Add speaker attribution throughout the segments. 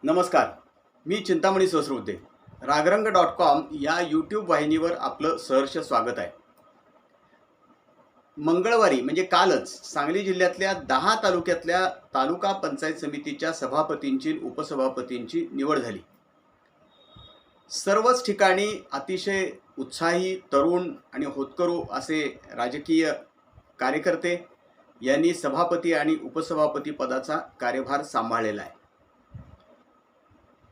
Speaker 1: नमस्कार. मी चिंतामणी सहस्रबुद्धे. रागरंग.com या यूट्यूब वाहिनीवर आपलं सहर्ष स्वागत आहे. मंगळवारी म्हणजे कालच सांगली जिल्ह्यातल्या 10 तालुक्यातल्या तालुका पंचायत समितीच्या सभापतींची उपसभापतींची निवड झाली. सर्वच ठिकाणी अतिशय उत्साही तरुण आणि होतकरू असे राजकीय कार्यकर्ते यांनी सभापती आणि उपसभापती पदाचा कार्यभार सांभाळलेला आहे.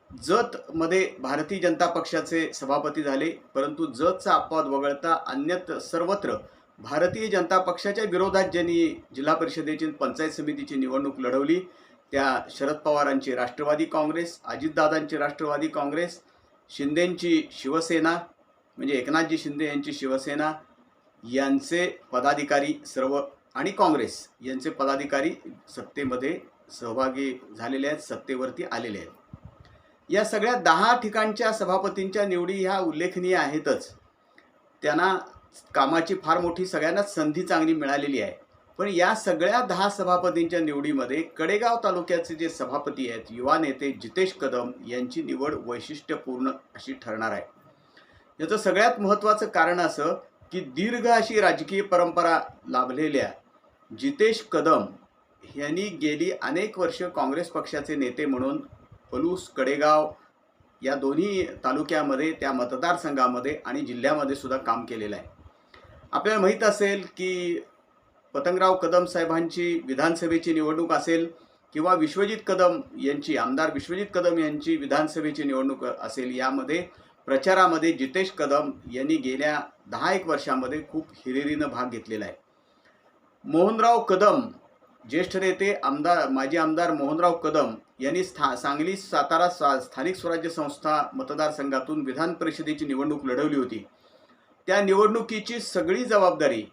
Speaker 1: जतमध्ये भारतीय जनता पक्षाचे सभापती झाले, परंतु जतचा अपवाद वगळता अन्यत्र सर्वत्र भारतीय जनता पक्षाच्या विरोधात ज्यांनी जिल्हा परिषदेची पंचायत समितीची निवडणूक लढवली त्या शरद पवारांची राष्ट्रवादी काँग्रेस, अजितदादांची राष्ट्रवादी काँग्रेस, शिंदेंची शिवसेना म्हणजे एकनाथजी शिंदे यांची शिवसेना यांचे पदाधिकारी सर्व आणि काँग्रेस यांचे पदाधिकारी सत्तेमध्ये सहभागी झालेले आहेत, सत्तेवरती आलेले आहेत. या सगळ्या 10 ठिकाणच्या सभापतींच्या निवडी ह्या उल्लेखनीय आहेतच. त्यांना कामाची फार मोठी सगळ्यांनाच संधी चांगली मिळालेली आहे. पण या सगळ्या 10 सभापतींच्या निवडीमध्ये कडेगाव तालुक्याचे जे सभापती आहेत युवा नेते जितेश कदम यांची निवड वैशिष्ट्यपूर्ण अशी ठरणार आहे. याचं सगळ्यात महत्त्वाचं कारण असं की दीर्घ अशी राजकीय परंपरा लाभलेल्या जितेश कदम यांनी गेली अनेक वर्ष काँग्रेस पक्षाचे नेते म्हणून पलूस कडेगाव या दोन्ही तालुक्यामध्ये त्या मतदारसंघामध्ये आणि जिल्ह्यामध्ये सुद्धा काम केलेलं आहे. आपल्याला माहीत असेल की पतंगराव कदम साहेबांची विधानसभेची निवडणूक असेल किंवा विश्वजित कदम यांची आमदार विश्वजित कदम यांची विधानसभेची निवडणूक असेल, यामध्ये प्रचारामध्ये जितेश कदम यांनी गेल्या 10-1 वर्षामध्ये खूप हिरिरीनं भाग घेतलेला आहे. मोहनराव कदम ज्येष्ठ नेते माजी आमदार मोहनराव कदम यांनी सांगली सातारा स्थानिक स्वराज्य संस्था मतदारसंघातून विधान परिषदेची निवडणूक लढवली होती. त्या निवडणुकीची सगळी जबाबदारी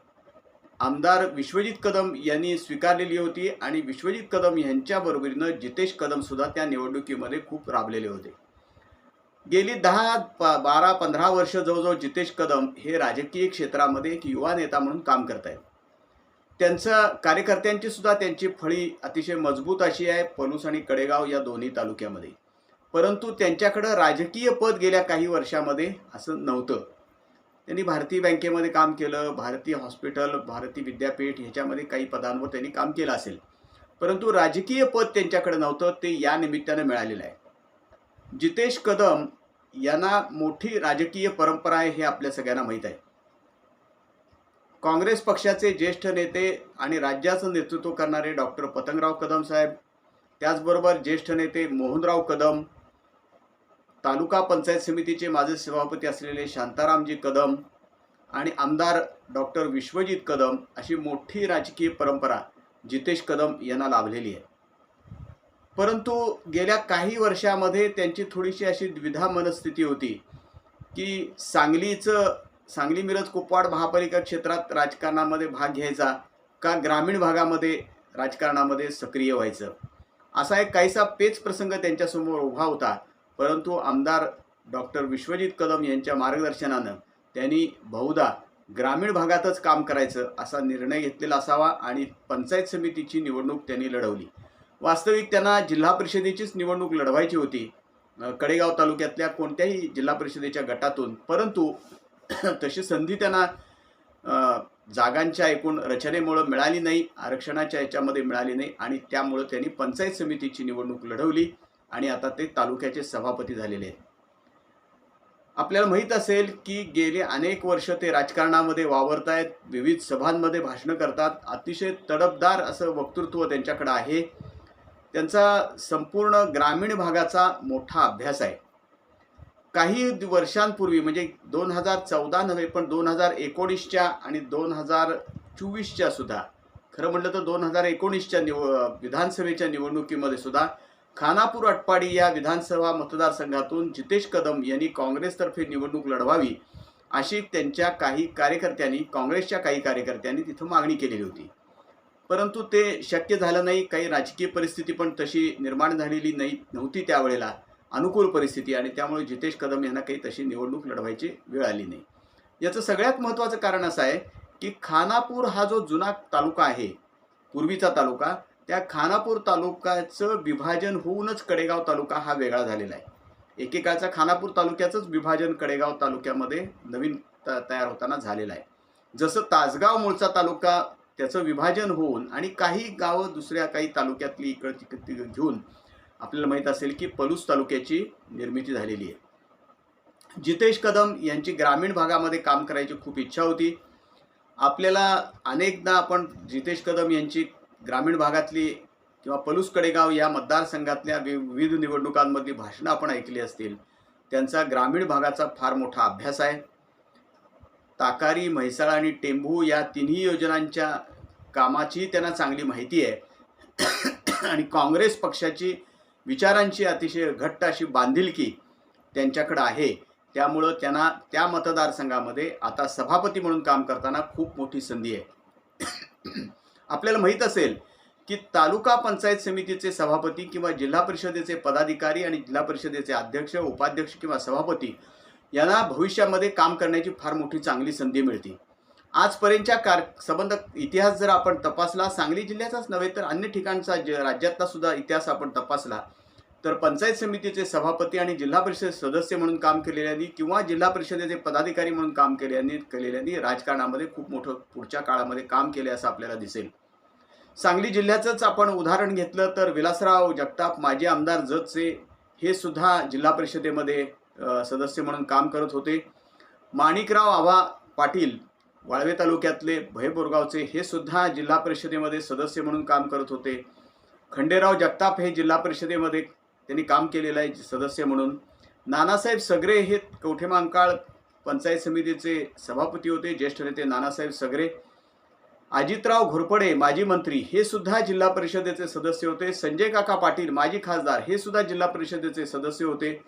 Speaker 1: आमदार विश्वजित कदम यांनी स्वीकारलेली होती आणि विश्वजित कदम यांच्याबरोबरीनं जितेश कदम सुद्धा त्या निवडणुकीमध्ये खूप राबलेले होते. गेली 10-12-15 वर्ष जवळजवळ जितेश कदम हे राजकीय क्षेत्रामध्ये एक युवा नेता म्हणून काम करत आहेत. त्यांच्या कार्यकर्त्यांची सुद्धा त्यांची फळी अतिशय मजबूत अशी आहे पलूस आणि कडेगाव या दोन्ही तालुक्यामध्ये. परंतु त्यांच्याकडं राजकीय पद गेल्या काही वर्षामध्ये असं नव्हतं. त्यांनी भारतीय बँकेमध्ये काम केलं, भारतीय हॉस्पिटल, भारतीय विद्यापीठ ह्याच्यामध्ये काही पदांवर त्यांनी काम केलं असेल, परंतु राजकीय पद त्यांच्याकडे नव्हतं. ते या निमित्तानं मिळालेलं आहे. जितेश कदम यांना मोठी राजकीय परंपरा आहे हे आपल्या सगळ्यांना माहीत आहे. काँग्रेस पक्षाचे ज्येष्ठ नेते आणि राज्याचं नेतृत्व करणारे डॉक्टर पतंगराव कदम साहेब, त्याचबरोबर ज्येष्ठ नेते मोहनराव कदम, तालुका पंचायत समितीचे माजी सभापती असलेले शांतारामजी कदम आणि आमदार डॉक्टर विश्वजित कदम अशी मोठी राजकीय परंपरा जितेश कदम यांना लाभलेली आहे. परंतु गेल्या काही वर्षामध्ये त्यांची थोडीशी अशी द्विधा मनस्थिती होती की सांगली मिरज कुपवाड महापालिका क्षेत्रात राजकारणामध्ये भाग घ्यायचा का ग्रामीण भागामध्ये राजकारणामध्ये सक्रिय व्हायचं, असा एक काहीसा पेच प्रसंग त्यांच्यासमोर उभा होता. परंतु आमदार डॉक्टर विश्वजित कदम यांच्या मार्गदर्शनानं त्यांनी बहुधा ग्रामीण भागातच काम करायचं असा निर्णय घेतलेला असावा आणि पंचायत समितीची निवडणूक त्यांनी लढवली. वास्तविक त्यांना जिल्हा परिषदेचीच निवडणूक लढवायची होती कडेगाव तालुक्यातल्या कोणत्याही जिल्हा परिषदेच्या गटातून, परंतु तशी संधी त्यांना जागांच्या एकूण रचनेमुळं मिळाली नाही, आरक्षणाच्या याच्यामध्ये मिळाली नाही आणि त्यामुळं त्यांनी पंचायत समितीची निवडणूक लढवली आणि आता ते तालुक्याचे सभापती झालेले आहेत. आपल्याला माहीत असेल की गेले अनेक वर्ष ते राजकारणामध्ये वावरत आहेत, विविध सभांमध्ये भाषणं करतात, अतिशय तडफदार असं वक्तृत्व त्यांच्याकडे आहे. त्यांचा संपूर्ण ग्रामीण भागाचा मोठा अभ्यास आहे. काही वर्षांपूर्वी म्हणजे 2014 नव्हे पण 2019च्या आणि 2024च्या सुद्धा, खरं म्हटलं तर 2019च्या विधानसभेच्या निवडणुकीमध्ये सुद्धा खानापूर अटपाडी या विधानसभा मतदारसंघातून जितेश कदम यांनी काँग्रेसतर्फे निवडणूक लढवावी अशी त्यांच्या काही कार्यकर्त्यांनी, काँग्रेसच्या काही कार्यकर्त्यांनी तिथं मागणी केलेली होती. परंतु ते शक्य झालं नाही. काही राजकीय परिस्थिती पण तशी निर्माण झालेली नव्हती त्यावेळेला, अनुकूल परिस्थिती, आणि त्यामुळे जितेश कदम यांना काही तशी निवडणूक लढवायची वेळ आली नाही. याचं सगळ्यात महत्त्वाचं कारण असं आहे की खानापूर हा जो जुना तालुका आहे, पूर्वीचा तालुका, त्या खानापूर तालुक्याचं विभाजन होऊनच कडेगाव तालुका हा वेगळा झालेला आहे. एकेकाळचा खानापूर तालुक्याचंच विभाजन कडेगाव तालुक्यामध्ये नवीन तयार होताना झालेलं आहे. जसं तासगाव मूळचा तालुका त्याचं विभाजन होऊन आणि काही गावं दुसऱ्या काही तालुक्यातली इकडची घेऊन आपल्याला माहीत असेल की पलूस तालुक्याची निर्मिती झालेली आहे. जितेश कदम यांची ग्रामीण भागामध्ये काम करायची खूप इच्छा होती. आपल्याला अनेकदा आपण जितेश कदम यांची ग्रामीण भागातली किंवा पलूस कडेगाव या मतदारसंघातल्या विविध निवडणुकांमधली भाषणं आपण ऐकली असतील. त्यांचा ग्रामीण भागाचा फार मोठा अभ्यास आहे. ताकारी, म्हैसाळ आणि टेंभू या तिन्ही योजनांच्या कामाची त्यांना चांगली माहिती आहे आणि काँग्रेस पक्षाची विचारांची अतिशय घट्ट अशी बांधिलकी त्यांच्याकडे आहे. त्यामुळं त्यांना त्या मतदारसंघामध्ये आता सभापती म्हणून काम करताना खूप मोठी संधी आहे. आपल्याला माहीत असेल की तालुका पंचायत समितीचे सभापती किंवा जिल्हा परिषदेचे पदाधिकारी आणि जिल्हा परिषदेचे अध्यक्ष, उपाध्यक्ष किंवा सभापती यांना भविष्यामध्ये काम करण्याची फार मोठी चांगली संधी मिळते. आजपर्यंतच्या संबंध इतिहास जर आपण तपासला, सांगली जिल्ह्याचाच नव्हे तर अन्य ठिकाणचा राज्यातला सुद्धा इतिहास आपण तपासला, तर पंचायत समितीचे सभापती आणि जिल्हा परिषद सदस्य म्हणून काम केलेल्यांनी किंवा जिल्हा परिषदेचे पदाधिकारी म्हणून काम केलेल्यांनी राजकारणामध्ये खूप मोठं पुढच्या काळामध्ये काम केले असं आपल्याला दिसेल. सांगली जिल्ह्याचंच आपण उदाहरण घेतलं तर विलासराव जगताप माजी आमदार जतचे हे सुद्धा जिल्हा परिषदेमध्ये सदस्य म्हणून काम करत होते. माणिकराव आबा पाटील वाळवे तालुक्यातले भयबोरगावचे हे सुद्धा जिल्हा परिषदेमध्ये सदस्य म्हणून काम करत होते. खंडेराव जगताप हे जिल्हा परिषदेमध्ये त्यांनी काम केलेलं आहे सदस्य म्हणून. नानासाहेब सगरे हे कवठेमहांकाळ पंचायत समितीचे सभापती होते, ज्येष्ठ नेते नानासाहेब सगरे. अजितराव घोरपडे माजी मंत्री हे सुद्धा जिल्हा परिषदेचे सदस्य होते. संजय काका पाटील माजी खासदार हे सुद्धा जिल्हा परिषदेचे सदस्य होते.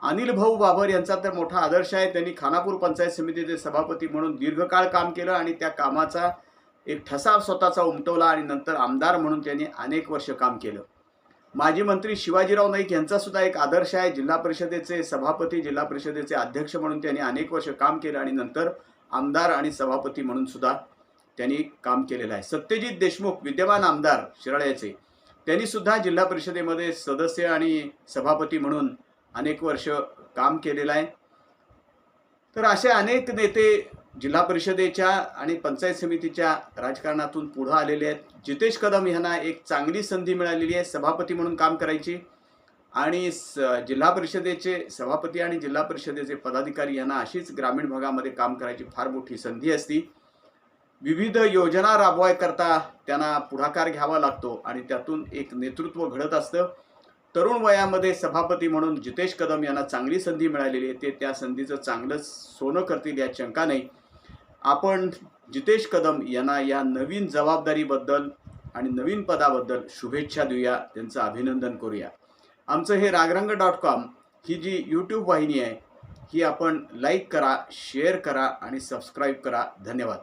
Speaker 1: अनिल भाऊ बाबर यांचा तर मोठा आदर्श आहे. त्यांनी खानापूर पंचायत समितीचे सभापती म्हणून दीर्घकाळ काम केलं आणि त्या कामाचा एक ठसा स्वतःचा उमटवला आणि नंतर आमदार म्हणून त्यांनी अनेक वर्ष काम केलं. माजी मंत्री शिवाजीराव नाईक यांचा सुद्धा एक आदर्श आहे. जिल्हा परिषदेचे सभापती, जिल्हा परिषदेचे अध्यक्ष म्हणून त्यांनी अनेक वर्ष काम केलं आणि नंतर आमदार आणि सभापती म्हणून सुद्धा त्यांनी काम केलेलं आहे. सत्यजित देशमुख विद्यमान आमदार शिराळ्याचे, त्यांनी सुद्धा जिल्हा परिषदेमध्ये सदस्य आणि सभापती म्हणून अनेक वर्ष काम केलेलं आहे. तर असे अनेक नेते जिल्हा परिषदेच्या आणि पंचायत समितीच्या राजकारणातून पुढे आलेले आहेत. जितेश कदम यांना एक चांगली संधी मिळालेली आहे सभापती म्हणून काम करायची आणि जिल्हा परिषदेचे सभापती आणि जिल्हा परिषदेचे पदाधिकारी यांना अशीच ग्रामीण भागामध्ये काम करायची फार मोठी संधी असती. विविध योजना राबवायकरता त्यांना पुढाकार घ्यावा लागतो आणि त्यातून एक नेतृत्व घडत असतं. तरुण वयामध्ये सभापती म्हणून जितेश कदम यांना चांगली संधी मिळालेली आहे. ते त्या संधीचं चांगलं सोनं करतील यात शंका नाही. आपण जितेश कदम यांना या नवीन जबाबदारीबद्दल आणि नवीन पदाबद्दल शुभेच्छा देऊया, त्यांचं अभिनंदन करूया. आमचं हे रागरंग.com ही जी यूट्यूब वाहिनी आहे ही आपण लाईक करा, शेअर करा आणि सबस्क्राईब करा. धन्यवाद.